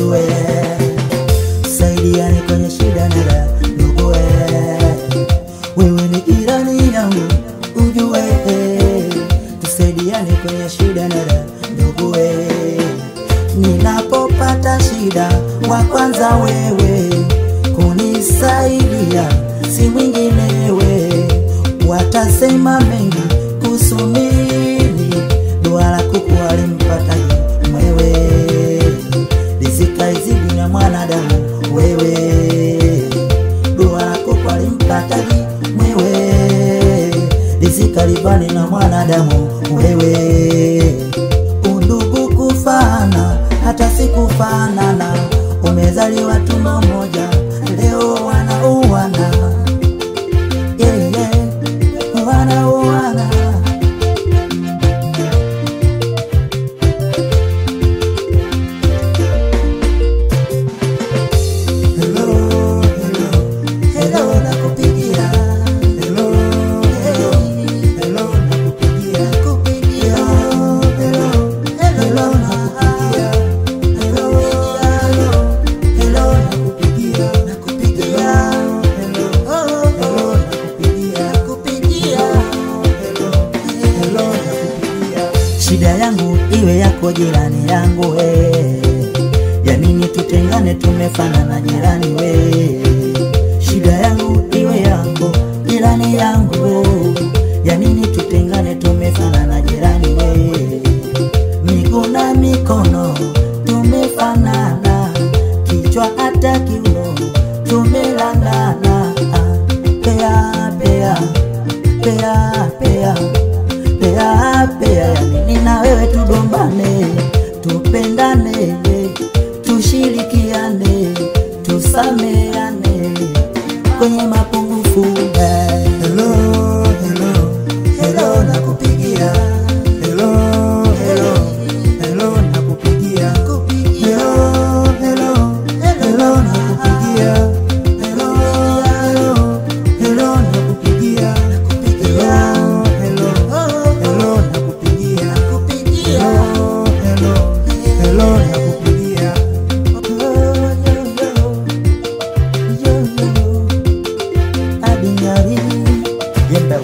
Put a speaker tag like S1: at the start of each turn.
S1: ujue saidiane kwenye shida na raha ndugu wewe ni jirani yangu ujue tusaidiane kwenye shida na raha ndugu ninapopata shida wa kwanza wewe kunisaidia si mwinginewe watasema mengi kusumini dua la kuku alimpataji mwewe rizika izidi na mwanadamu wewe dua la kuku alimpataji mwewe rizika libani na mwanadamu wewe undugu kufana hata sikufanana umezaliwa tumbo moja leo wanauana wanauana hello nakupigia hello nakupigia shida yangu iwe yako jirani yangu ya nini tutengane tumefanana jirani shida yangu iwe yako jirani yangu ya nini tutengane tumefanana jirani miguu na mikono tumefanana kichwa hata kiuno tumelandana pea pea pea pea pea pea nini na wewe tugombane tupendane tushirikiane tusameane kwenye mapungufu hello nakupigia hello nakupigia hello nakupigia hello nakupigia Yenda